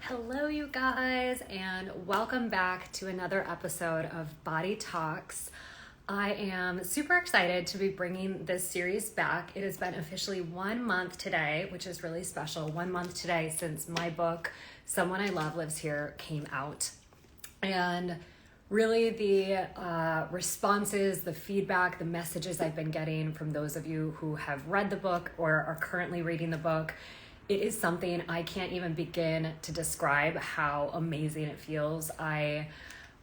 Hello, you guys, and welcome back to another episode of BodyTalks. I am super excited to be bringing this series back. It has been officially 1 month today, which is really special. 1 month today since my book, Someone I Love Lives Here, came out. And really the responses, the feedback, the messages I've been getting from those of you who have read the book or are currently reading the book, it is something I can't even begin to describe how amazing it feels. I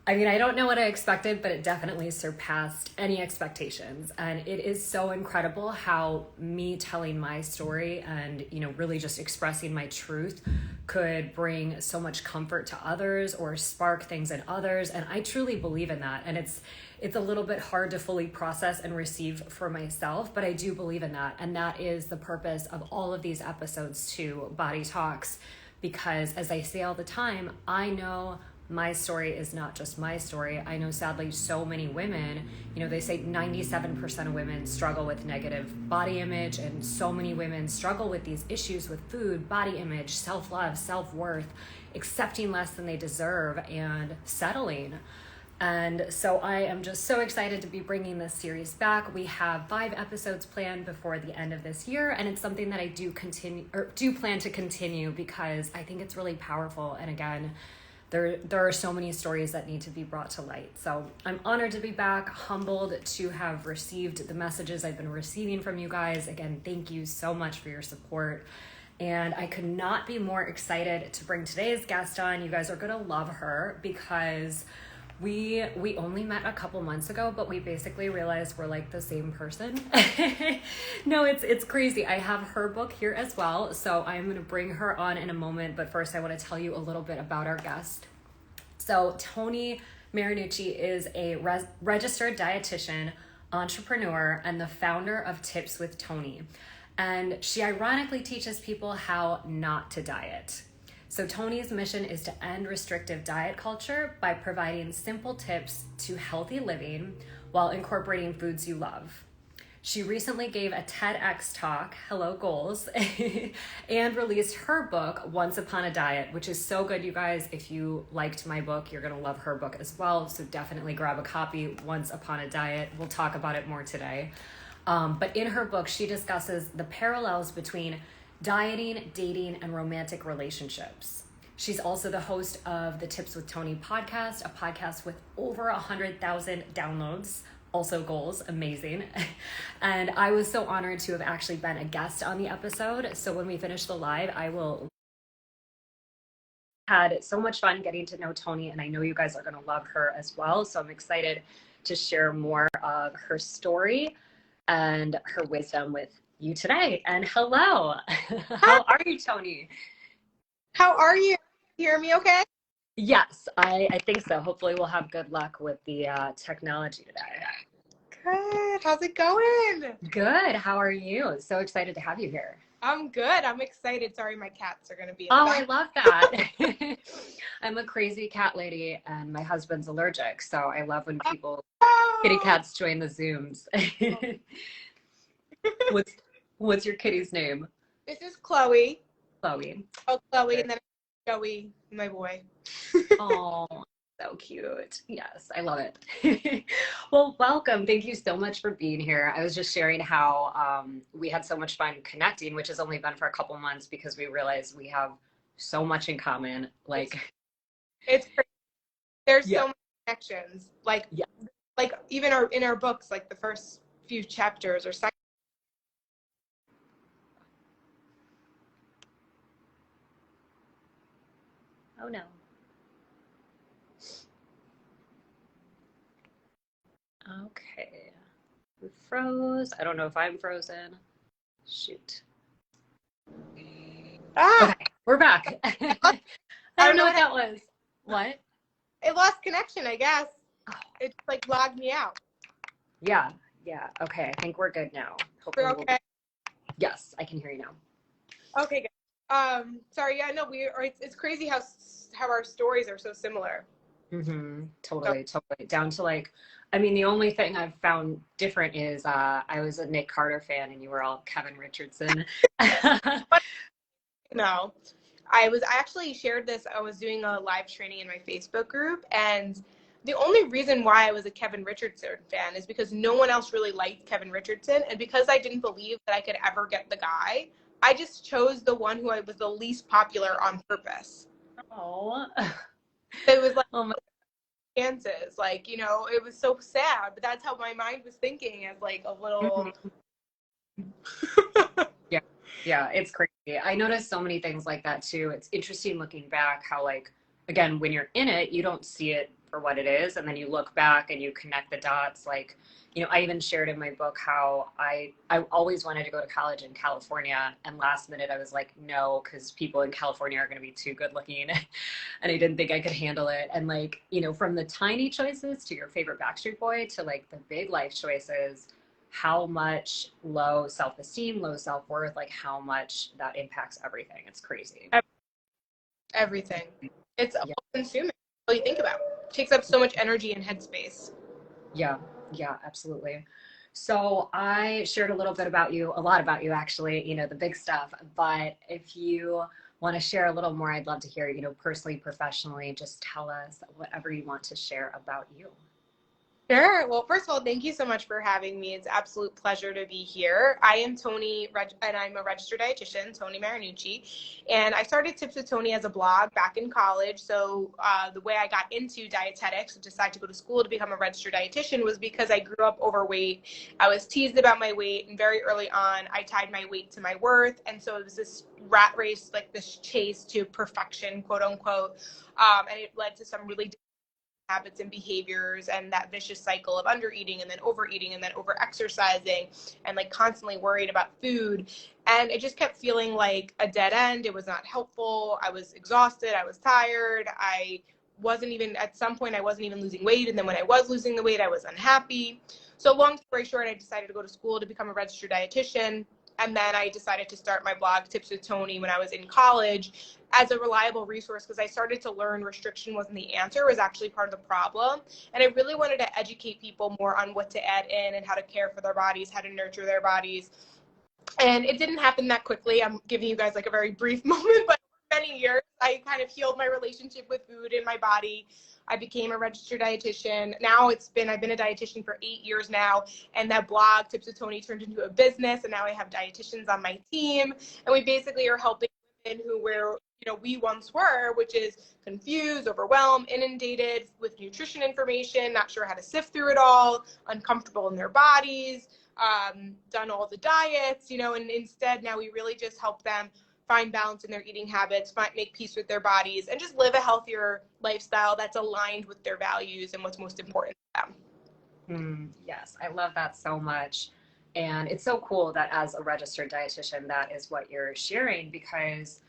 don't know what I expected, but it definitely surpassed any expectations. And it is so incredible how me telling my story and, really just expressing my truth could bring so much comfort to others or spark things in others. And I truly believe in that. And it's a little bit hard to fully process and receive for myself, but I do believe in that. And that is the purpose of all of these episodes to Body Talks, because as I say all the time, I know my story is not just my story. I know sadly so many women, they say 97% of women struggle with negative body image, and so many women struggle with these issues with food, body image, self-love, self-worth, accepting less than they deserve, and settling. And so I am just so excited to be bringing this series back. We have 5 episodes planned before the end of this year, and it's something that I do plan to continue because I think it's really powerful. And again, there are so many stories that need to be brought to light. So I'm honored to be back, humbled to have received the messages I've been receiving from you guys. Again, thank you so much for your support. And I could not be more excited to bring today's guest on. You guys are gonna love her because we only met a couple months ago, but we basically realized we're like the same person. No, it's crazy. I have her book here as well, so I'm going to bring her on in a moment. But first, I want to tell you a little bit about our guest. So Toni Marinucci is a registered dietitian, entrepreneur, and the founder of Tips with Toni. And she ironically teaches people how not to diet. So Toni's mission is to end restrictive diet culture by providing simple tips to healthy living while incorporating foods you love. She recently gave a TEDx talk, Hello Goals, and released her book, Once Upon a Diet, which is so good, you guys. If you liked my book, you're going to love her book as well. So definitely grab a copy, Once Upon a Diet. We'll talk about it more today. But in her book, she discusses the parallels between dieting, dating, and romantic relationships. She's also the host of the Tips with Toni podcast, a podcast with over 100,000 downloads, also goals, amazing. And I was so honored to have actually been a guest on the episode. So when we finish the live, had so much fun getting to know Toni, and I know you guys are going to love her as well. So I'm excited to share more of her story and her wisdom with you today. And hello. How are you, Toni? How are you? You hear me okay? Yes, I think so. Hopefully we'll have good luck with the technology today. Good. How's it going? Good. How are you? So excited to have you here. I'm good. I'm excited. Sorry, my cats are going to be in Oh, the I love that. I'm a crazy cat lady and my husband's allergic. So I love when people, kitty cats, join the Zooms. What's your kitty's name? This is Chloe. Chloe. Oh, Chloe, and then Joey, my boy. Oh, so cute. Yes, I love it. Well, welcome. Thank you so much for being here. I was just sharing how we had so much fun connecting, which has only been for a couple months because we realized we have so much in common. It's crazy. There's Yeah. so many connections. Like even in our books, like the first few chapters or sections. Oh no. Okay. We froze. I don't know if I'm frozen. Shoot. Ah! Okay, we're back. I don't know what that was. What? It lost connection, I guess. Oh. It like logged me out. Yeah. Okay, I think we're good now. Hopefully We're okay. Yes, I can hear you now. Okay, good. Sorry, yeah, no, it's crazy how our stories are so similar. Mm-hmm. Totally. Down to the only thing I've found different is I was a Nick Carter fan and you were all Kevin Richardson. No. I actually shared this. I was doing a live training in my Facebook group, and the only reason why I was a Kevin Richardson fan is because no one else really liked Kevin Richardson. And because I didn't believe that I could ever get the guy, I just chose the one who I was the least popular on purpose. Oh. It was like, Oh my. chances, like, it was so sad, but that's how my mind was thinking as like a little. Yeah. Yeah, it's crazy. I noticed so many things like that too. It's interesting looking back how, like, again, when you're in it, you don't see it for what it is. And then you look back and you connect the dots. Like, I even shared in my book how I always wanted to go to college in California. And last minute I was like, no, because people in California are going to be too good looking. And I didn't think I could handle it. And like, from the tiny choices to your favorite Backstreet Boy to like the big life choices, how much low self-esteem, low self-worth, like how much that impacts everything. It's crazy. Everything. It's all Yeah. consuming. All you think about. It takes up so much energy and headspace. Yeah. Yeah, absolutely. So I shared a lot about you actually, the big stuff, but if you want to share a little more, I'd love to hear, personally, professionally, just tell us whatever you want to share about you. Sure. Well, first of all, thank you so much for having me. It's an absolute pleasure to be here. I am Toni, and I'm a registered dietitian, Toni Marinucci. And I started Tips with Toni as a blog back in college. So the way I got into dietetics and decided to go to school to become a registered dietitian was because I grew up overweight. I was teased about my weight, and very early on, I tied my weight to my worth. And so it was this rat race, like this chase to perfection, quote unquote. And it led to some really habits and behaviors and that vicious cycle of undereating and then overeating and then over-exercising and like constantly worried about food. And it just kept feeling like a dead end. It was not helpful. I was exhausted. I was tired. At some point, I wasn't even losing weight. And then when I was losing the weight, I was unhappy. So long story short, I decided to go to school to become a registered dietitian. And then I decided to start my blog, Tips with Toni, when I was in college as a reliable resource because I started to learn restriction wasn't the answer, it was actually part of the problem. And I really wanted to educate people more on what to add in and how to care for their bodies, how to nurture their bodies. And it didn't happen that quickly. I'm giving you guys like a very brief moment, but for many years, I kind of healed my relationship with food and my body. I became a registered dietitian. Now I've been a dietitian for 8 years now. And that blog, Tips with Toni, turned into a business. And now I have dietitians on my team. And we basically are helping women who we once were, which is confused, overwhelmed, inundated with nutrition information, not sure how to sift through it all, uncomfortable in their bodies, done all the diets, and instead now we really just help them find balance in their eating habits, make peace with their bodies, and just live a healthier lifestyle that's aligned with their values and what's most important to them. Yes, I love that so much. And it's so cool that as a registered dietitian, that is what you're sharing because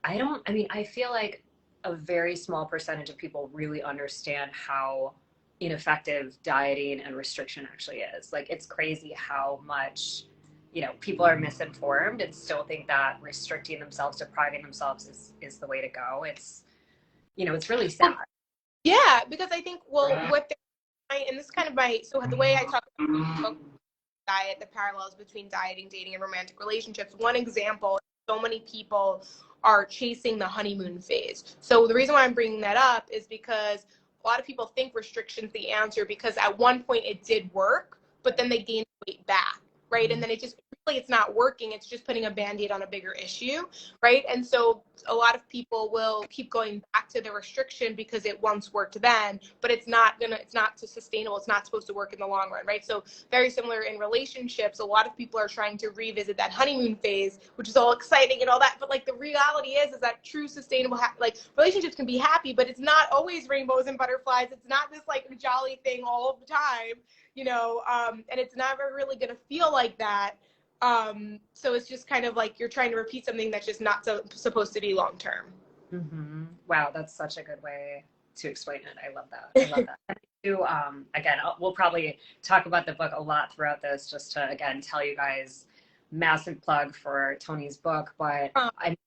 I feel like a very small percentage of people really understand how ineffective dieting and restriction actually is. Like, it's crazy how much, people are misinformed and still think that restricting themselves, depriving themselves is the way to go. It's really sad. Yeah, because I think, and this kind of so the way I talk about diet, the parallels between dieting, dating, and romantic relationships. One example, so many people are chasing the honeymoon phase. So the reason why I'm bringing that up is because a lot of people think restriction's the answer because at one point it did work, but then they gained weight back, right? And then it's not working. It's just putting a Band-Aid on a bigger issue, right? And so a lot of people will keep going back to the restriction because it once worked then, but it's not sustainable. It's not supposed to work in the long run, right? So very similar in relationships. A lot of people are trying to revisit that honeymoon phase, which is all exciting and all that. But like the reality is that true sustainable, relationships can be happy, but it's not always rainbows and butterflies. It's not this like jolly thing all of the time, and it's never really going to feel like that. So it's just kind of like you're trying to repeat something that's just not supposed to be long term. Mm-hmm. Wow, that's such a good way to explain it. I love that. I love that. And I do, again, we'll probably talk about the book a lot throughout this, just to again tell you guys, massive plug for Toni's book. But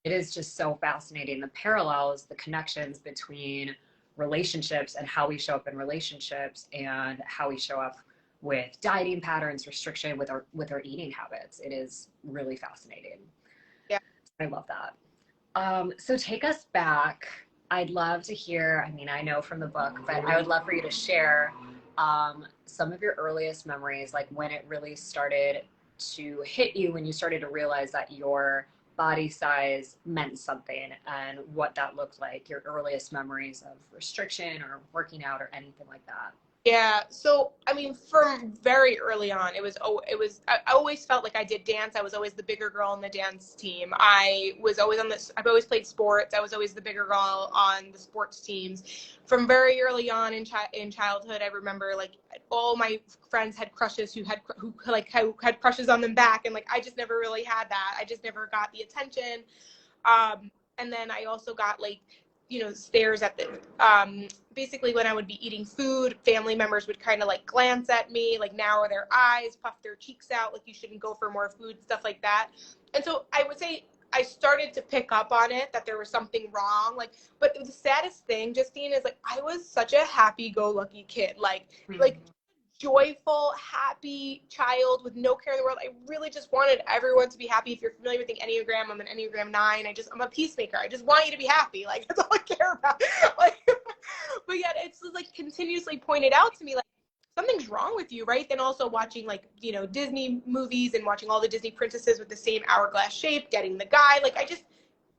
it is just so fascinating, the parallels, the connections between relationships and how we show up in relationships and how we show up with dieting patterns, restriction, with our eating habits. It is really fascinating. Yeah, I love that. So take us back. I'd love to hear, I mean, I know from the book, but I would love for you to share some of your earliest memories, like when it really started to hit you, when you started to realize that your body size meant something and what that looked like, your earliest memories of restriction or working out or anything like that. Yeah. So, I mean, from very early on, I always felt like I did dance. I was always the bigger girl on the dance team. I've always played sports. I was always the bigger girl on the sports teams. From very early on in childhood, I remember like all my friends had crushes who had crushes on them back. And like, I just never really had that. I just never got the attention. And then I also got like, stares at the, basically when I would be eating food, family members would kind of like glance at me, like narrow their eyes, puff their cheeks out, like you shouldn't go for more food, stuff like that. And so I would say I started to pick up on it, that there was something wrong. Like, but the saddest thing, Justine, is like, I was such a happy-go-lucky kid. Like joyful, happy child with no care in the world. I really just wanted everyone to be happy. If you're familiar with the Enneagram, I'm an Enneagram 9. I'm a peacemaker. I just want you to be happy. Like, that's all I care about. Like, but yet it's just like continuously pointed out to me, like, something's wrong with you, right? Then also watching like, Disney movies and watching all the Disney princesses with the same hourglass shape, getting the guy. Like, I just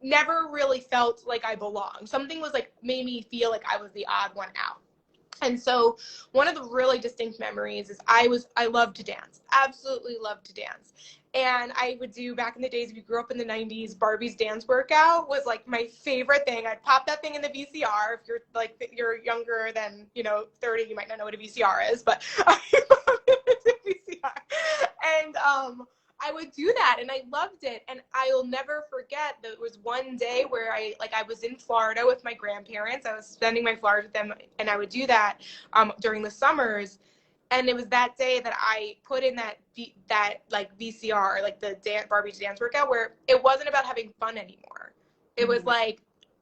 never really felt like I belonged. Something was like, made me feel like I was the odd one out. And so one of the really distinct memories is I loved to dance, absolutely loved to dance. And I would do, back in the days, if you grew up in the 90s, Barbie's dance workout was like my favorite thing. I'd pop that thing in the VCR. If you're younger than, 30, you might not know what a VCR is, but I popped it in the VCR. And I would do that, and I loved it. And I'll never forget that it was one day where I was in Florida with my grandparents. I was spending my Florida with them, and I would do that during the summers. And it was that day that I put in that VCR, like the Barbie's dance workout, where it wasn't about having fun anymore. It was like,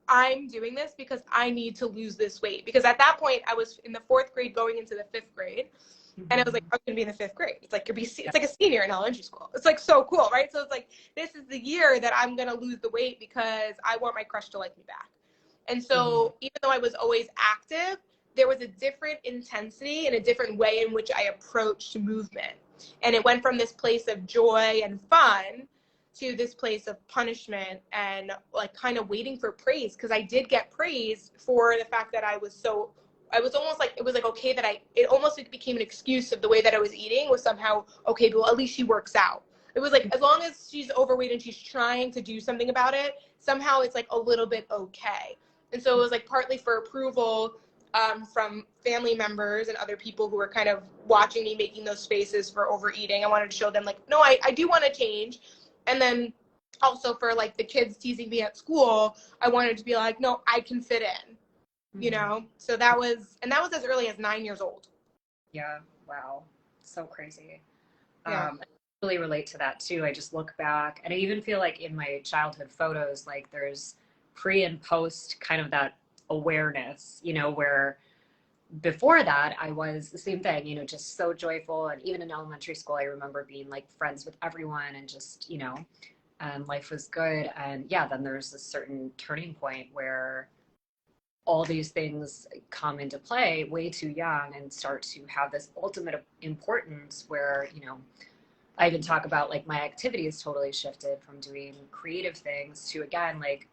I'm doing this because I need to lose this weight. Because at that point, I was in the 4th grade going into the 5th grade. And I was like, I'm going to be in the 5th grade. It's like it's like a senior in elementary school. It's like so cool, right? So it's like, this is the year that I'm going to lose the weight because I want my crush to like me back. And so even though I was always active, there was a different intensity and a different way in which I approached movement. And it went from this place of joy and fun to this place of punishment and like kind of waiting for praise, because I did get praise for the fact that I was almost like, it was like, okay, it almost became an excuse of the way that I was eating was somehow, okay, but well, at least she works out. It was like, as long as she's overweight and she's trying to do something about it, somehow it's like a little bit okay. And so it was like partly for approval from family members and other people who were kind of watching me making those faces for overeating. I wanted to show them like, no, I do want to change. And then also for like the kids teasing me at school, I wanted to be like, no, I can fit in. So that was as early as 9 years old. Yeah. Wow. So crazy. Yeah. I really relate to that too. I just look back and I even feel like in my childhood photos, like there's pre and post kind of that awareness, where before that I was the same thing, just so joyful. And even in elementary school, I remember being like friends with everyone and just, and life was good. And yeah, then there's a certain turning point where all these things come into play way too young and start to have this ultimate importance where, I even talk about like my activities totally shifted from doing creative things to, again, like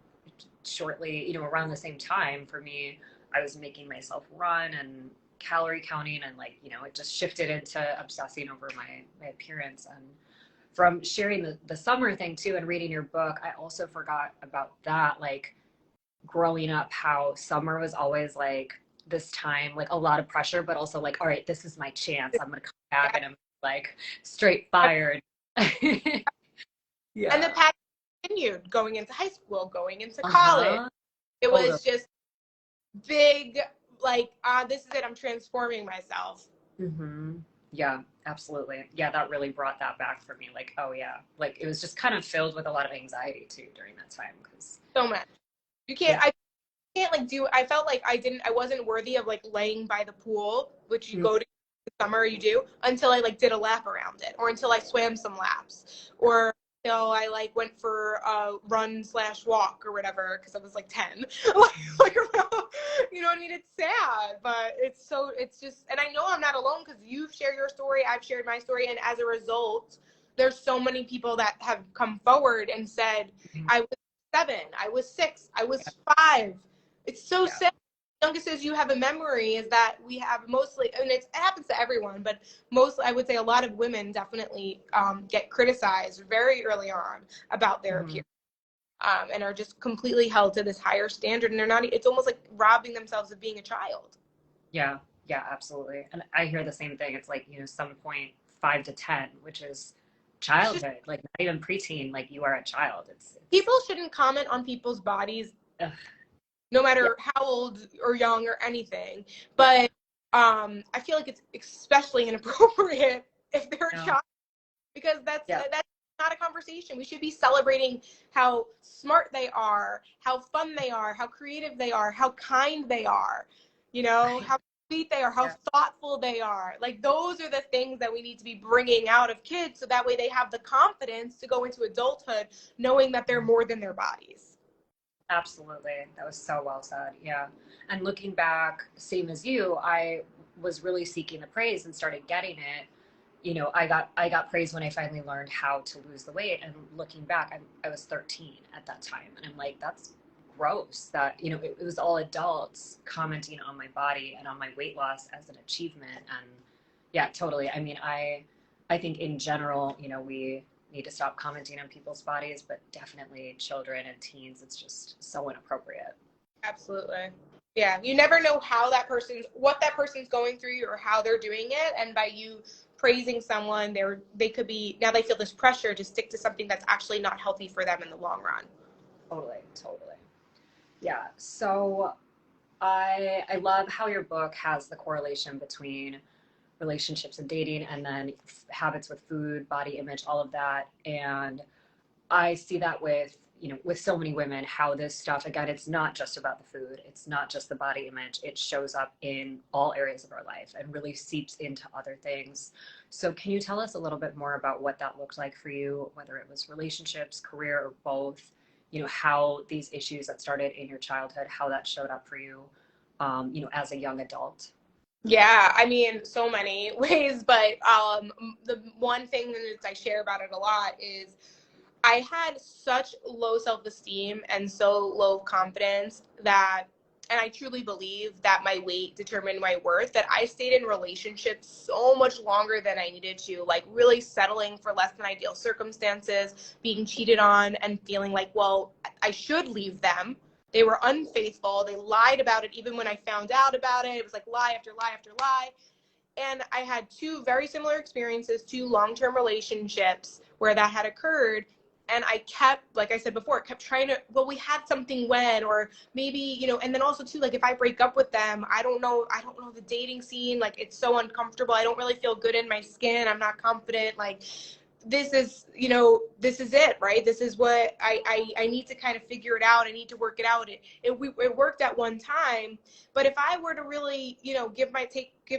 shortly, around the same time for me, I was making myself run and calorie counting and like, it just shifted into obsessing over my appearance. And from sharing the summer thing too and reading your book, I also forgot about that, like growing up, how summer was always like this time, like a lot of pressure, but also like, all right, this is my chance. I'm going to come back and I'm like straight fired. Yeah. And the path continued going into high school, going into college. It was just big, like, this is it. I'm transforming myself. Yeah, absolutely. Yeah, that really brought that back for me. Like, oh yeah, like it was just kind of filled with a lot of anxiety too during that time. Cause so much. You can't, I can't like I felt like I wasn't worthy of like laying by the pool, which you go to the summer, you do, until I like did a lap around it, or until I swam some laps, or till I like went for a run/walk or whatever because I was like 10. like, you know what I mean? It's sad, but it's just, and I know I'm not alone because you've shared your story, I've shared my story, and as a result, there's so many people that have come forward and said, I was 7, I was 6, I was 5. It's so sad. Youngest as you have a memory is that we have mostly, and it happens to everyone, but mostly I would say a lot of women definitely get criticized very early on about their appearance, and are just completely held to this higher standard, and they're not, it's almost like robbing themselves of being a child. Yeah, absolutely. And I hear the same thing. It's like, some point 5 to 10, which is childhood, like not even preteen, like you are a child. It's people shouldn't comment on people's bodies. Ugh. No matter how old or young or anything. But I feel like it's especially inappropriate if they're a child, because that's not a conversation. We should be celebrating how smart they are, how fun they are, how creative they are, how kind they are, how sweet they are, how thoughtful they are. Like, those are the things that we need to be bringing out of kids, so that way they have the confidence to go into adulthood knowing that they're more than their bodies. Absolutely. That was so well said. Yeah. And looking back, same as you, I was really seeking the praise and started getting it. I got praise when I finally learned how to lose the weight. And looking back, I was 13 at that time. And I'm like, that's gross that, it was all adults commenting on my body and on my weight loss as an achievement. And yeah, totally. I mean, I think in general, we need to stop commenting on people's bodies, but definitely children and teens, it's just so inappropriate. Absolutely. Yeah, you never know what that person's going through or how they're doing it, and by you praising someone, they could be, now they feel this pressure to stick to something that's actually not healthy for them in the long run. Totally. Yeah, so I love how your book has the correlation between relationships and dating, and then habits with food, body image, all of that. And I see that with so many women, how this stuff, again, it's not just about the food, it's not just the body image, it shows up in all areas of our life and really seeps into other things. So can you tell us a little bit more about what that looked like for you, whether it was relationships, career, or both? How these issues that started in your childhood, how that showed up for you, as a young adult? Yeah, I mean, so many ways, but the one thing that I share about it a lot is I had such low self-esteem and so low confidence that, and I truly believe that my weight determined my worth, that I stayed in relationships so much longer than I needed to, like really settling for less than ideal circumstances, being cheated on, and feeling like, well, I should leave them. They were unfaithful. They lied about it even when I found out about it. It was like lie after lie after lie. And I had 2 very similar experiences, 2 long-term relationships where that had occurred. And I kept, like I said before, kept trying to, well, we had something when, or maybe, and then also too, like if I break up with them, I don't know the dating scene. Like, it's so uncomfortable. I don't really feel good in my skin. I'm not confident. Like, this is it, right? This is what I need to kind of figure it out. I need to work it out. It worked at one time, but if I were to really, give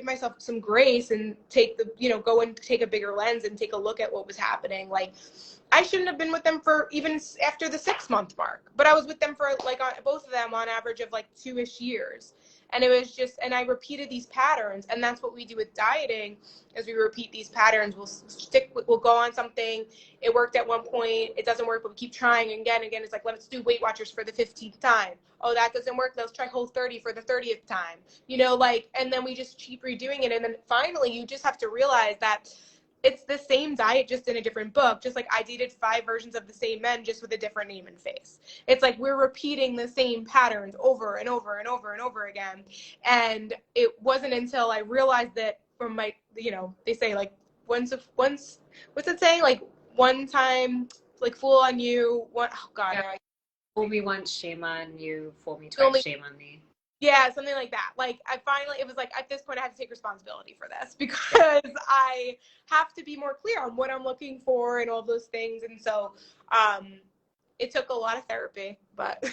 myself some grace and take go and take a bigger lens and take a look at what was happening, like, I shouldn't have been with them for even after the 6-month mark, but I was with them for like both of them on average of like 2-ish years. And it was just, and I repeated these patterns, and that's what we do with dieting. As we repeat these patterns, we'll go on something. It worked at one point, it doesn't work, but we keep trying again and again. It's like, let's do Weight Watchers for the 15th time. Oh, that doesn't work, let's try Whole30 for the 30th time. And then we just keep redoing it. And then finally, you just have to realize that it's the same diet, just in a different book. Just like I dated 5 versions of the same men, just with a different name and face. It's like we're repeating the same patterns over and over and over and over again. And it wasn't until I realized that from my, they say like once, what's it saying? Like one time, like fool on you. One, oh God. Yeah. Fool me once, shame on you. Fool me twice, shame on me. Yeah, something like that. Like, it was like, at this point I have to take responsibility for this, because I have to be more clear on what I'm looking for and all those things. And so it took a lot of therapy, but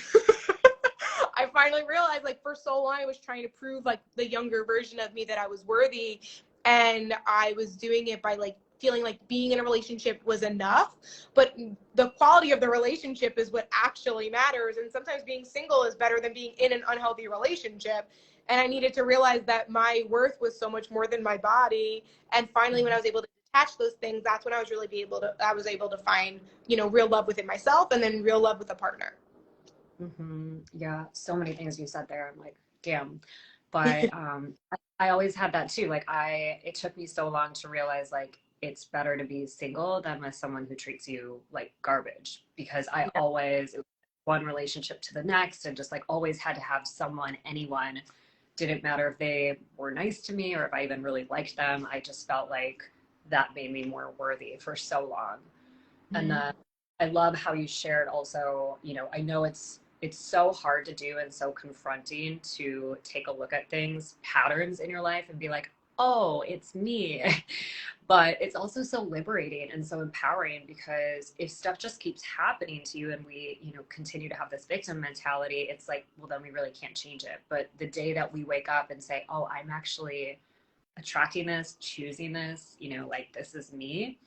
I finally realized, like, for so long I was trying to prove like the younger version of me that I was worthy, and I was doing it by like feeling like being in a relationship was enough, but the quality of the relationship is what actually matters. And sometimes being single is better than being in an unhealthy relationship. And I needed to realize that my worth was so much more than my body. And finally, when I was able to detach those things, that's when I was able to find, you know, real love within myself and then real love with a partner. Yeah, so many things you said there. I'm like, damn. But I always had that too. Like it took me so long to realize like it's better to be single than with someone who treats you like garbage, because I always, it was one relationship to the next, and just like always had to have someone, anyone, didn't matter if they were nice to me or if I even really liked them. I just felt like that made me more worthy for so long. And then I love how you shared also, you know, I know it's so hard to do and so confronting to take a look at things, patterns in your life, and be like, oh, it's me. But it's also so liberating and so empowering, because if stuff just keeps happening to you and we, you know, continue to have this victim mentality, it's like, well, then we really can't change it. But the day that we wake up and say, oh, I'm actually attracting this, choosing this, you know, like this is me.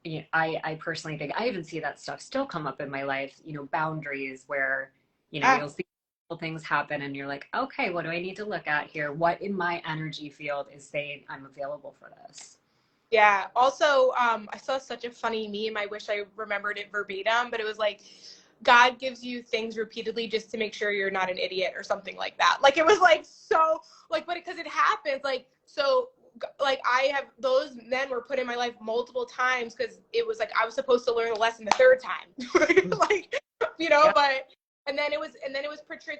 Yeah, I personally think I even see that stuff still come up in my life, you know, boundaries where, you know, you'll see things happen and you're like, okay, what do I need to look at here? What in my energy field is saying I'm available for this? Yeah. Also, I saw such a funny meme. I wish I remembered it verbatim, but it was like, God gives you things repeatedly just to make sure you're not an idiot or something like that. Like, it was like, so like, but because it happens, like, so like I have, those men were put in my life multiple times because it was like, I was supposed to learn the lesson the third time. Like, you know, but, and then it was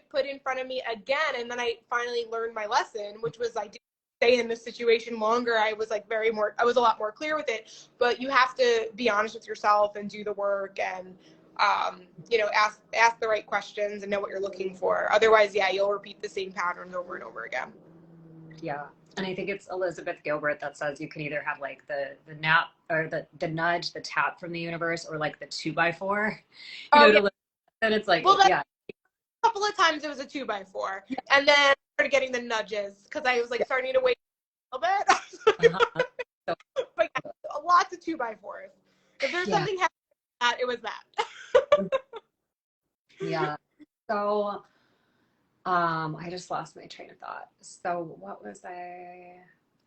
put in front of me again. And then I finally learned my lesson, which was I didn't stay in this situation longer. I was like I was a lot more clear with it, but you have to be honest with yourself and do the work and, you know, ask the right questions and know what you're looking for. Otherwise, yeah, you'll repeat the same patterns over and over again. Yeah. And I think it's Elizabeth Gilbert that says you can either have like the nap or the nudge, the tap from the universe, or like the 2x4, you know, Yeah. and it's like, Well, yeah. A couple of times it was a 2x4. And then I started getting the nudges because I was like starting to wait a little bit. So, but yeah, lots of 2x4s. If there's something happening that, it was that. Yeah. So I just lost my train of thought. So what was I?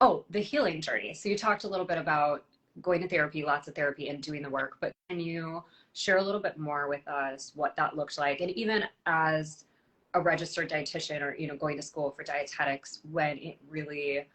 Oh, the healing journey. So you talked a little bit about going to therapy, lots of therapy, and doing the work, but can you share a little bit more with us what that looked like? And even as a registered dietitian, or, you know, going to school for dietetics, when it really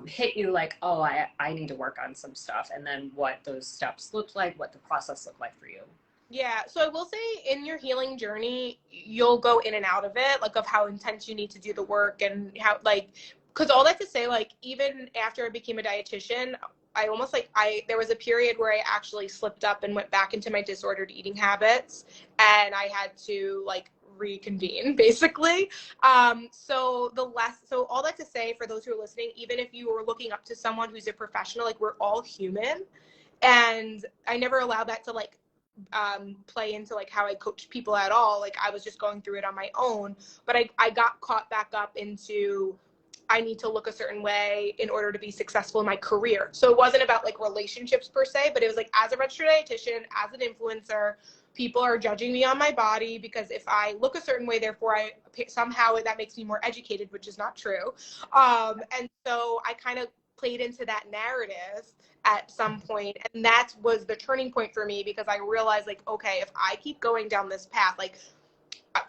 hit you like, oh, I need to work on some stuff, and then what those steps looked like, what the process looked like for you. Yeah, so I will say in your healing journey, you'll go in and out of it, like of how intense you need to do the work and how, like, because all that to say, like, even after I became a dietitian, I almost like, there was a period where I actually slipped up and went back into my disordered eating habits, and I had to, like, reconvene basically. So all that to say, for those who are listening, even if you were looking up to someone who's a professional, like, we're all human. And I never allowed that to, like, play into like how I coach people at all. Like, I was just going through it on my own, but I got caught back up into, I need to look a certain way in order to be successful in my career. So it wasn't about like relationships per se, but it was like, as a registered dietitian, as an influencer, people are judging me on my body because if I look a certain way, therefore I somehow that makes me more educated, which is not true. And so I kind of played into that narrative at some point, and that was the turning point for me, because I realized, like, okay, if I keep going down this path, like,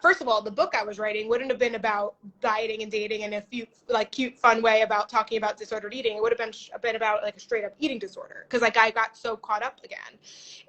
first of all, the book I was writing wouldn't have been about dieting and dating in a few, like, cute, fun way about talking about disordered eating. It would have been about like a straight up eating disorder, because like I got so caught up again.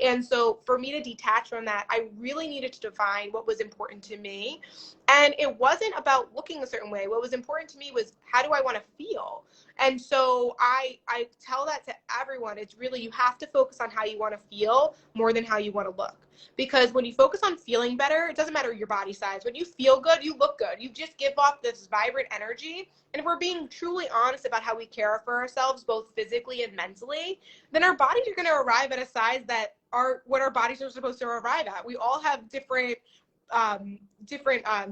And so for me to detach from that, I really needed to define what was important to me. And it wasn't about looking a certain way. What was important to me was, how do I want to feel? And so I tell that to everyone. It's really, you have to focus on how you want to feel more than how you want to look. Because when you focus on feeling better, it doesn't matter your body size. When you feel good, you look good. You just give off this vibrant energy. And if we're being truly honest about how we care for ourselves, both physically and mentally, then our bodies are going to arrive at a size that are what our bodies are supposed to arrive at. We all have different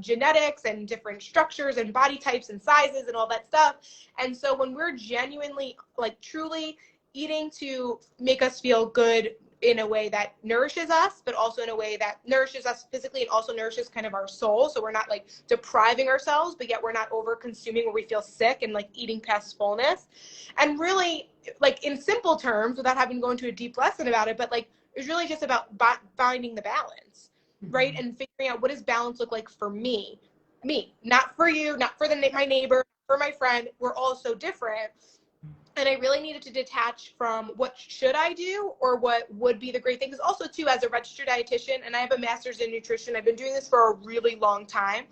genetics and different structures and body types and sizes and all that stuff. And so when we're genuinely, like, truly eating to make us feel good in a way that nourishes us, but also in a way that nourishes us physically and also nourishes kind of our soul. So we're not like depriving ourselves, but yet we're not over consuming where we feel sick and like eating past fullness. And really, like in simple terms, without having to go into a deep lesson about it, but like it's really just about finding the balance, right? And figuring out what does balance look like for me, not for you, not for my neighbor, for my friend. We're all so different. And I really needed to detach from what should I do or what would be the great thing. Because also, too, as a registered dietitian, and I have a master's in nutrition, I've been doing this for a really long time.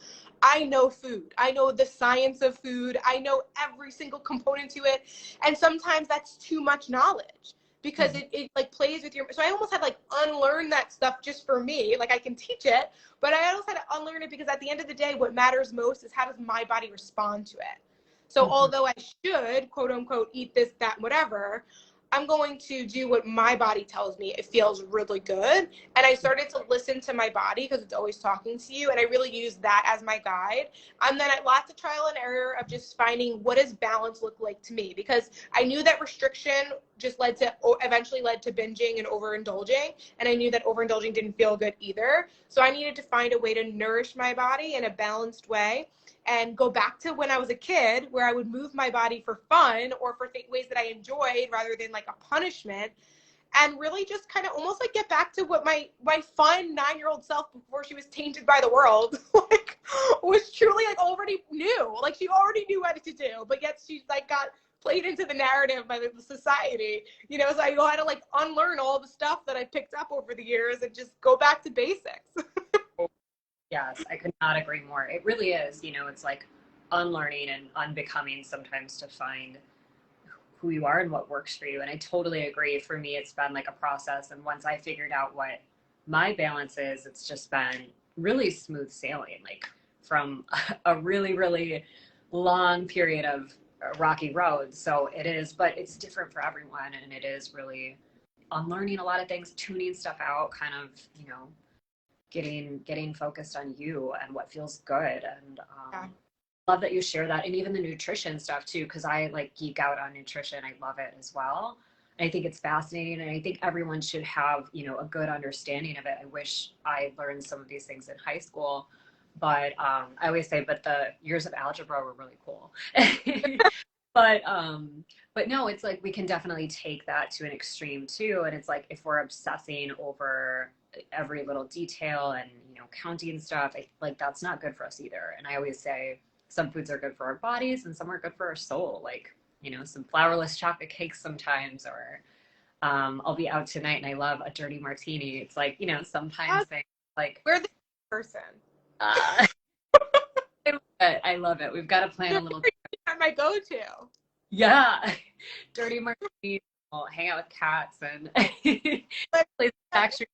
I know food. I know the science of food. I know every single component to it. And sometimes that's too much knowledge because it like plays with your, so I almost had like unlearn that stuff just for me. Like I can teach it, but I also had to unlearn it because at the end of the day, what matters most is how does my body respond to it. So although I should, quote unquote, eat this, that, whatever, I'm going to do what my body tells me it feels really good. And I started to listen to my body because it's always talking to you. And I really used that as my guide. And then lots of trial and error of just finding what does balance look like to me, because I knew that restriction just eventually led to binging and overindulging. And I knew that overindulging didn't feel good either. So I needed to find a way to nourish my body in a balanced way and go back to when I was a kid where I would move my body for fun or for ways that I enjoyed rather than like a punishment, and really just kind of almost like get back to what my fun 9-year-old self before she was tainted by the world like was truly like already knew. Like she already knew what to do, but yet she's like got played into the narrative by the society, you know, so I had to like unlearn all the stuff that I picked up over the years and just go back to basics. Yes, I could not agree more. It really is, you know, it's like unlearning and unbecoming sometimes to find who you are and what works for you. And I totally agree. For me, it's been like a process. And once I figured out what my balance is, it's just been really smooth sailing, like from a really, really long period of rocky road. So it is, but it's different for everyone. And it is really unlearning a lot of things, tuning stuff out, kind of, you know, getting focused on you and what feels good. And love that you share that. And even the nutrition stuff too, because I like geek out on nutrition. I love it as well. And I think it's fascinating. And I think everyone should have, you know, a good understanding of it. I wish I learned some of these things in high school, but I always say, but the years of algebra were really cool. But no, it's like we can definitely take that to an extreme too. And it's like if we're obsessing over every little detail and, you know, counting stuff, like that's not good for us either. And I always say some foods are good for our bodies and some are good for our soul. Like, you know, some flourless chocolate cakes sometimes, or I'll be out tonight and I love a dirty martini. It's like, you know, sometimes things like we're the person. I love it. We've got to plan a little. My go-to. Yeah, dirty martini. We'll hang out with cats and play action.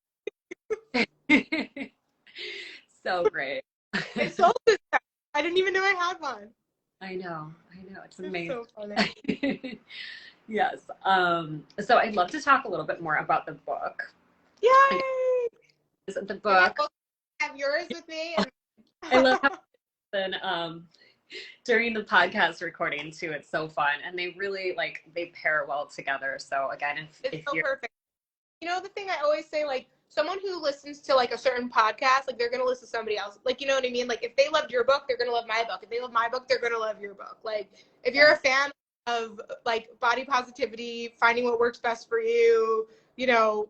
So great. I sold this. I didn't even know I had one. I know. It's amazing. So funny. Yes. So I'd love to talk a little bit more about the book. Yay! The book. I have yours with me. I love how during the podcast recording too, it's so fun, and they really like they pair well together. So again, if so you're perfect. You know, the thing I always say, like someone who listens to like a certain podcast, like they're gonna listen to somebody else. Like, you know what I mean? Like if they loved your book, they're gonna love my book. If they love my book, they're gonna love your book. Like if you're a fan of like body positivity, finding what works best for you, you know,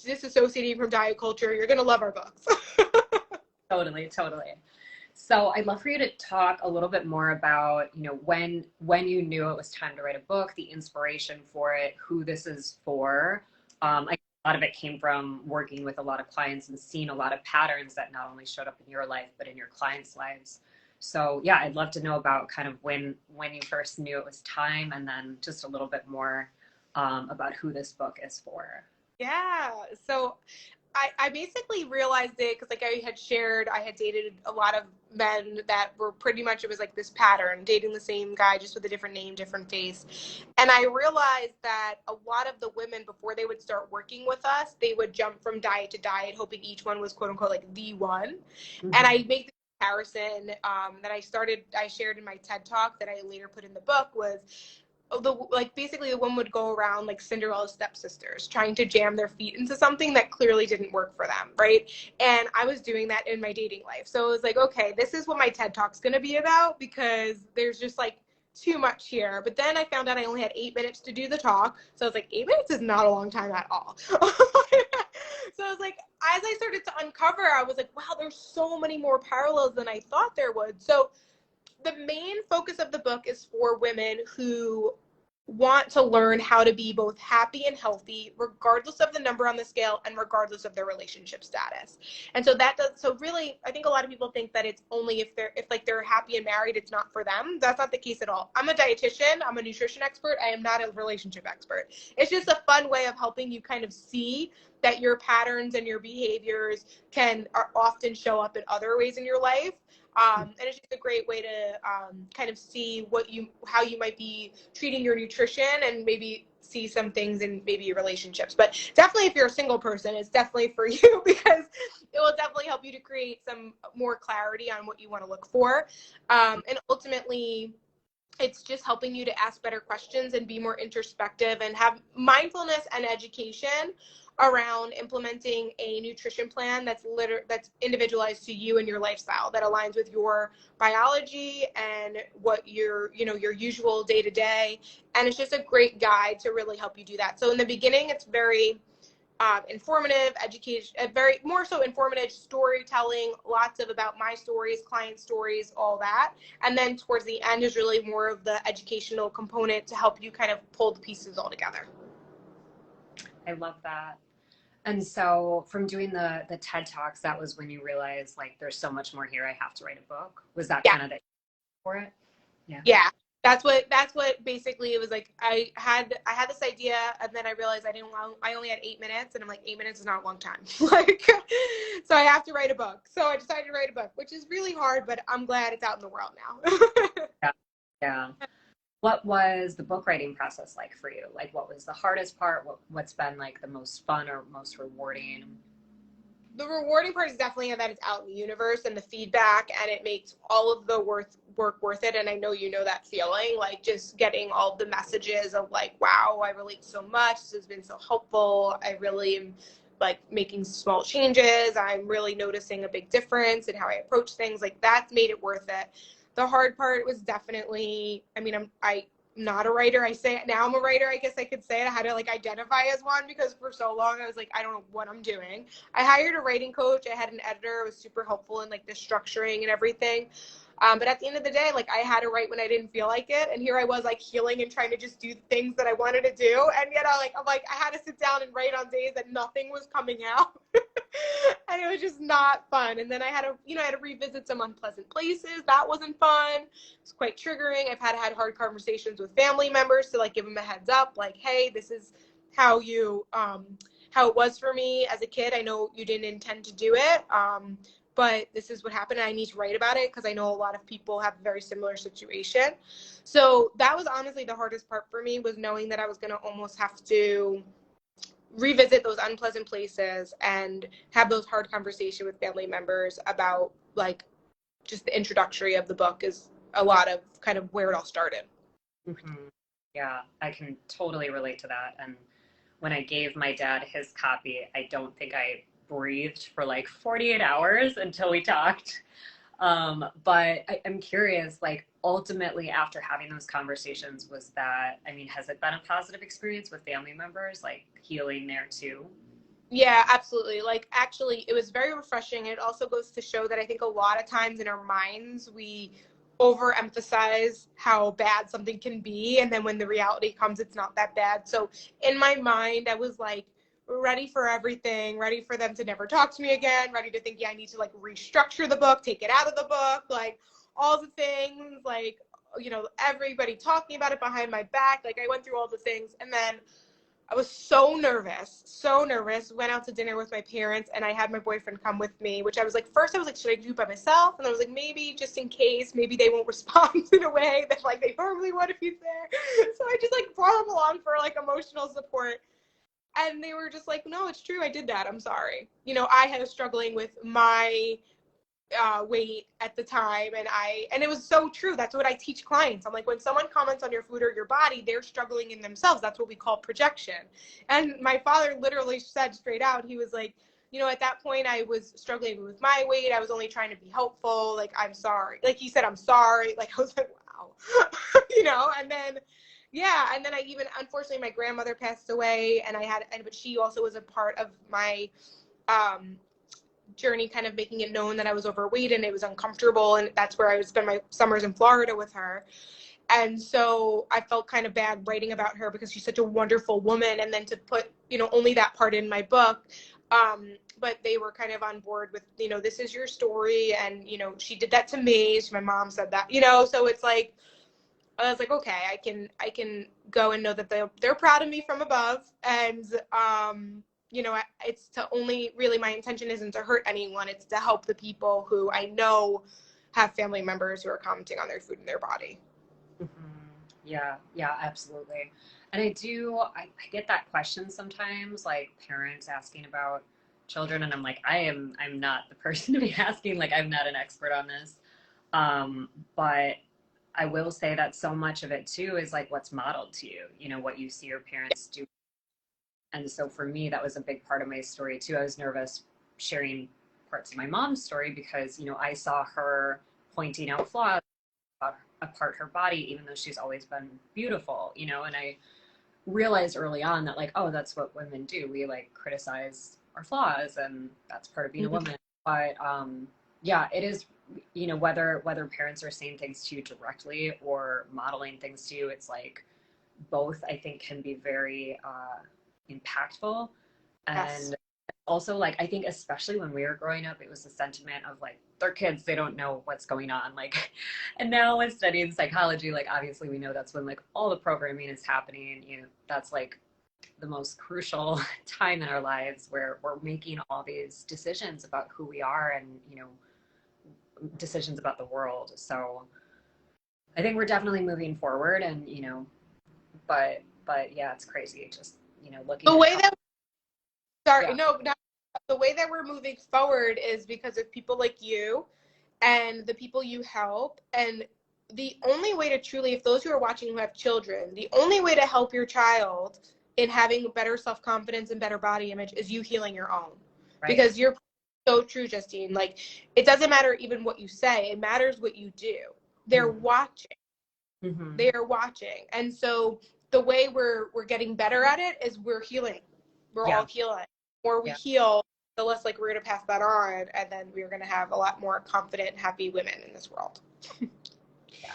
disassociating from diet culture, you're gonna love our books. Totally. So I'd love for you to talk a little bit more about, you know, when you knew it was time to write a book, the inspiration for it, who this is for. A lot of it came from working with a lot of clients and seeing a lot of patterns that not only showed up in your life, but in your clients' lives. So yeah, I'd love to know about kind of when you first knew it was time, and then just a little bit more about who this book is for. Yeah. So I basically realized it because like I had shared, I had dated a lot of men that were pretty much, it was like this pattern, dating the same guy, just with a different name, different face. And I realized that a lot of the women, before they would start working with us, they would jump from diet to diet, hoping each one was quote unquote like the one. Mm-hmm. And I make the comparison that I shared in my TED Talk that I later put in the book was, basically the woman would go around like Cinderella's stepsisters trying to jam their feet into something that clearly didn't work for them, right? And I was doing that in my dating life. So it was like, okay, this is what my TED Talk's going to be about, because there's just like too much here. But then I found out I only had 8 minutes to do the talk. So I was like, 8 minutes is not a long time at all. So I was like, as I started to uncover, I was like, wow, there's so many more parallels than I thought there would. So the main focus of the book is for women who want to learn how to be both happy and healthy, regardless of the number on the scale and regardless of their relationship status. And so so really, I think a lot of people think that it's only if they're happy and married, it's not for them. That's not the case at all. I'm a dietitian. I'm a nutrition expert. I am not a relationship expert. It's just a fun way of helping you kind of see that your patterns and your behaviors are often show up in other ways in your life. And it's just a great way to kind of see how you might be treating your nutrition, and maybe see some things in maybe your relationships. But definitely if you're a single person, it's definitely for you, because it will definitely help you to create some more clarity on what you want to look for. And ultimately, it's just helping you to ask better questions and be more introspective and have mindfulness and education around implementing a nutrition plan that's individualized to you and your lifestyle, that aligns with your biology and what your usual day to day. And it's just a great guide to really help you do that. So in the beginning, it's very informative education, more so informative storytelling, lots of about my stories, client stories, all that. And then towards the end is really more of the educational component to help you kind of pull the pieces all together. I love that. And so from doing the TED Talks, that was when you realized, like, there's so much more here, I have to write a book. Was that kind of the for it? Yeah. That's what basically it was like. I had this idea, and then I realized I only had 8 minutes, and I'm like, 8 minutes is not a long time. Like, so I have to write a book. So I decided to write a book, which is really hard, but I'm glad it's out in the world now. Yeah. What was the book writing process like for you? Like, what was the hardest part? What's been like the most fun or most rewarding? The rewarding part is definitely that it's out in the universe and the feedback, and it makes all of the work worth it. And I know you know that feeling, like just getting all the messages of like, wow, I relate so much. This has been so helpful. I really am like making small changes. I'm really noticing a big difference in how I approach things. Like, that's made it worth it. The hard part was definitely, I mean, I'm not a writer. I say it now, I'm a writer. I guess I could say it. I had to like identify as one, because for so long I was like, I don't know what I'm doing. I hired a writing coach. I had an editor. It was super helpful in like the structuring and everything. But at the end of the day, like, I had to write when I didn't feel like it. And here I was like healing and trying to just do things that I wanted to do. And yet I'm like, I had to sit down and write on days that nothing was coming out. And it was just not fun. And then I had to revisit some unpleasant places. That wasn't fun. It's quite triggering. I've had hard conversations with family members to like give them a heads up, like, hey, this is how it was for me as a kid. I know you didn't intend to do it. But this is what happened, and I need to write about it because I know a lot of people have a very similar situation. So that was honestly the hardest part for me, was knowing that I was going to almost have to revisit those unpleasant places and have those hard conversations with family members about like just the introductory of the book is a lot of kind of where it all started. Mm-hmm. Yeah, I can totally relate to that. And when I gave my dad his copy, I don't think I breathed for like 48 hours until we talked. But I'm curious, like, ultimately after having those conversations, has it been a positive experience with family members, like healing there too? Yeah, absolutely. Like, actually, it was very refreshing. It also goes to show that I think a lot of times in our minds, we overemphasize how bad something can be. And then when the reality comes, it's not that bad. So in my mind, I was like, ready for everything, ready for them to never talk to me again, ready to think, yeah, I need to like restructure the book, take it out of the book, like all the things, like, everybody talking about it behind my back. Like, I went through all the things, and then I was so nervous, went out to dinner with my parents, and I had my boyfriend come with me, which I was like, first I was like, should I do it by myself? And I was like, maybe just in case, maybe they won't respond in a way that like they normally would if he's there. So I just like brought him along for like emotional support. And they were just like, no, it's true. I did that. I'm sorry. I had struggling with my weight at the time. And it was so true. That's what I teach clients. I'm like, when someone comments on your food or your body, they're struggling in themselves. That's what we call projection. And my father literally said straight out, he was like, at that point I was struggling with my weight. I was only trying to be helpful. Like, I'm sorry. Like he said, I'm sorry. Like, I was like, wow, and then, yeah. And then unfortunately, my grandmother passed away, but she also was a part of my, journey, kind of making it known that I was overweight and it was uncomfortable. And that's where I would spend my summers in Florida with her. And so I felt kind of bad writing about her because she's such a wonderful woman. And then to put, only that part in my book. But they were kind of on board with, this is your story. And, she did that to me. So my mom said that, so it's like, I was like, okay, I can go and know that they're proud of me from above. And, it's to only really, my intention isn't to hurt anyone. It's to help the people who I know have family members who are commenting on their food and their body. Mm-hmm. Yeah, absolutely. And I get that question sometimes, like parents asking about children, and I'm like, I'm not the person to be asking, like, I'm not an expert on this. But I will say that so much of it too is like what's modeled to you, what you see your parents do. And so for me, that was a big part of my story too. I was nervous sharing parts of my mom's story because, I saw her pointing out flaws apart her body, even though she's always been beautiful, and I realized early on that like, oh, that's what women do. We like criticize our flaws, and that's part of being a woman. But yeah, it is, whether parents are saying things to you directly or modeling things to you, it's like both, I think, can be very impactful. And Yes. also, like, I think especially when we were growing up, it was the sentiment of like, they're kids, they don't know what's going on. Like, and now with studying psychology, like obviously we know that's when like all the programming is happening. That's like the most crucial time in our lives where we're making all these decisions about who we are and, decisions about the world. So I think we're definitely moving forward, and, but yeah, it's crazy. Just, looking The way that yeah. the way that we're moving forward is because of people like you and the people you help. And the only way to truly, if those who are watching who have children, the only way to help your child in having better self-confidence and better body image is you healing your own. Right. Because you're so true, Justine. Like, it doesn't matter even what you say. It matters what you do. They're watching. Mm-hmm. They are watching. And so the way we're getting better at it is we're healing. We're all healing. The more we heal, the less like we're going to pass that on, and then we're going to have a lot more confident, happy women in this world. Yeah,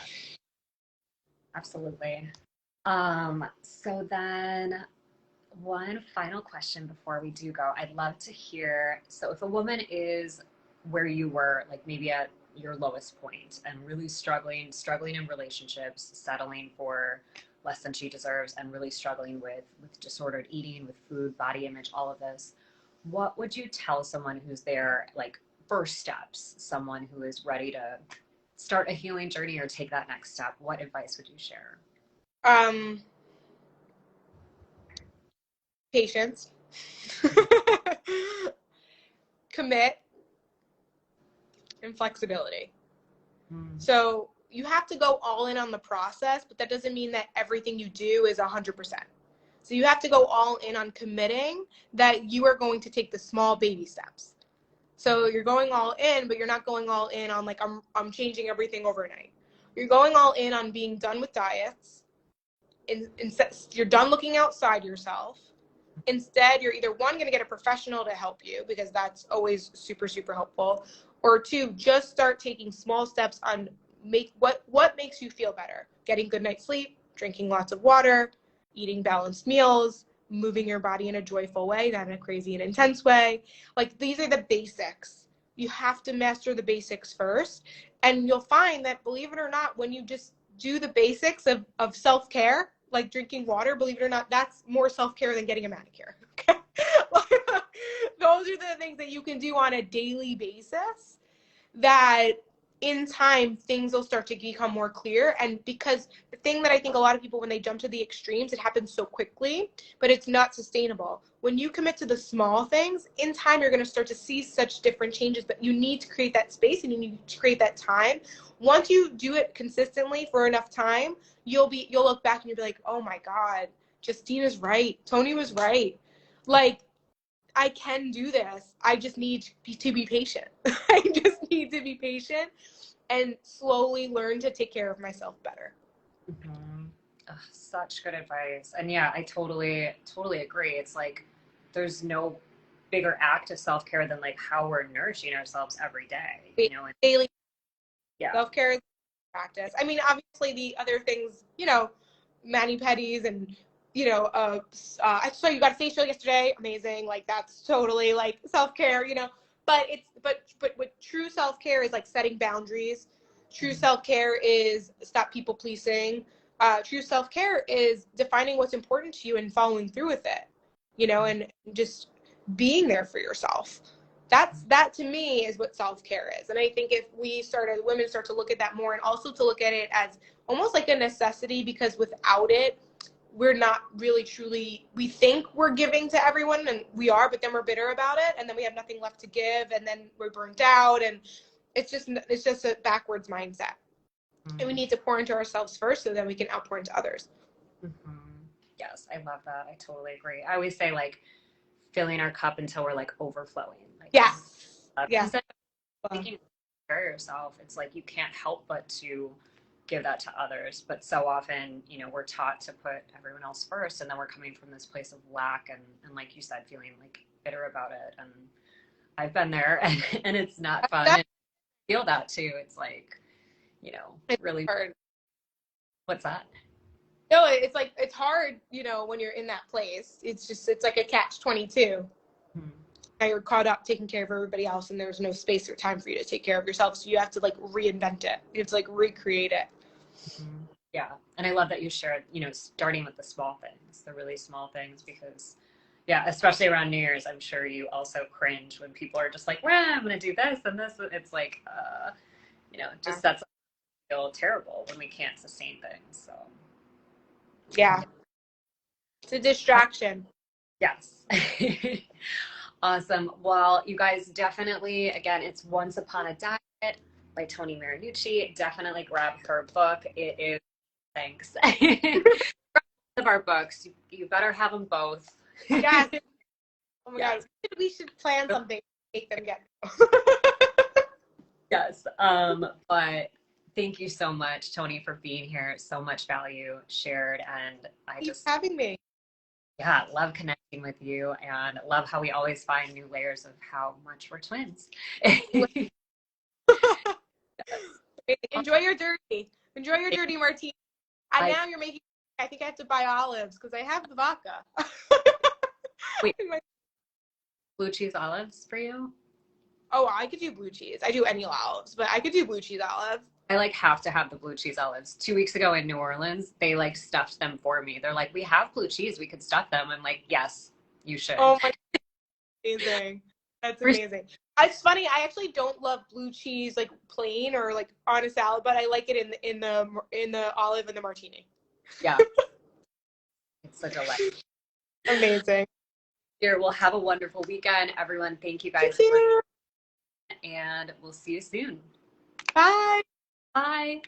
absolutely. So then one final question before we do go. I'd love to hear, so if a woman is where you were, like maybe at your lowest point and really struggling in relationships, settling for less than she deserves, and really struggling with disordered eating, with food, body image, all of this, what would you tell someone who's there, like first steps, someone who is ready to start a healing journey or take that next step? What advice would you share? Patience. Commit. And flexibility. So you have to go all in on the process, but that doesn't mean that everything you do is 100%. So you have to go all in on committing that you are going to take the small baby steps. So you're going all in, but you're not going all in on like, I'm changing everything overnight. You're going all in on being done with diets. You're done looking outside yourself. Instead, you're either one, going to get a professional to help you, because that's always super, super helpful. Or two, just start taking small steps on what makes you feel better. Getting good night's sleep, drinking lots of water, eating balanced meals, moving your body in a joyful way, not in a crazy and intense way. Like, these are the basics. You have to master the basics first. And you'll find that, believe it or not, when you just do the basics of self-care, like drinking water, believe it or not, that's more self-care than getting a manicure. Okay? Those are the things that you can do on a daily basis that in time, things will start to become more clear. And because the thing that I think a lot of people, when they jump to the extremes, it happens so quickly, but it's not sustainable. When you commit to the small things, in time, you're going to start to see such different changes, but you need to create that space and you need to create that time. Once you do it consistently for enough time, you'll look back and you'll be like, oh my God, Justina's right. Toni was right. Like, I can do this. I just need to be patient. I just need to be patient and slowly learn to take care of myself better. Mm-hmm. Ugh, such good advice. And yeah, I totally agree. It's like there's no bigger act of self-care than like how we're nourishing ourselves every day, you know? And, Daily yeah. self-care is practice. I mean, obviously the other things, you know, mani-pedis and, you know, I saw you got a facial yesterday. Amazing. Like, that's totally like self-care, you know, but what true self-care is like setting boundaries. True self-care is stop people pleasing. True self-care is defining what's important to you and following through with it, you know, and just being there for yourself. That to me is what self-care is. And I think if women start to look at that more, and also to look at it as almost like a necessity, because without it, we're not really truly, we think we're giving to everyone, and we are, but then we're bitter about it, and then we have nothing left to give, and then we're burnt out, and it's just a backwards mindset. Mm-hmm. And we need to pour into ourselves first so then we can outpour into others. Mm-hmm. Yes, I love that. I totally agree. I always say like filling our cup until we're like overflowing. Like, yes. Because then taking care of yourself, it's like you can't help but to give that to others. But so often, you know, we're taught to put everyone else first, and then we're coming from this place of lack and like you said, feeling like bitter about it. And I've been there, and it's not fun. And I feel that too. It's like, you know, it's really hard. What's that? No, it's like, it's hard, you know, when you're in that place. It's like a catch-22. Now you're caught up taking care of everybody else, and there's no space or time for you to take care of yourself. So you have to like reinvent it. You have to like recreate it. Mm-hmm. Yeah. And I love that you shared, you know, starting with the small things, the really small things, because yeah, especially around New Year's, I'm sure you also cringe when people are just like, well, I'm going to do this and this. It's like, you know, just that's feel terrible when we can't sustain things. So yeah, it's a distraction. Yes. Awesome. Well, you guys definitely, again, it's Once Upon a Diet by Toni Marinucci. Definitely grab her book. It is, thanks. Of our books, you better have them both. Yes. Oh my God. We should plan something to make them get. Yes. But thank you so much, Toni, for being here. So much value shared. And Thanks for having me. Yeah, love connecting with you, and love how we always find new layers of how much we're twins. Enjoy your dirty. Enjoy your dirty martini. And now you're making, I think I have to buy olives because I have the vodka. Wait, blue cheese olives for you? Oh, I could do blue cheese. I do any olives, but I could do blue cheese olives. I like have to have the blue cheese olives. 2 weeks ago in New Orleans, they like stuffed them for me. They're like, we have blue cheese. We could stuff them. I'm like, yes, you should. Oh my God. Amazing. That's amazing. It's funny. I actually don't love blue cheese like plain or like on a salad, but I like it in the olive and the martini. Yeah. It's a delight. Amazing. Here, we'll have a wonderful weekend. Everyone, thank you guys. Thank you. And we'll see you soon. Bye. Bye.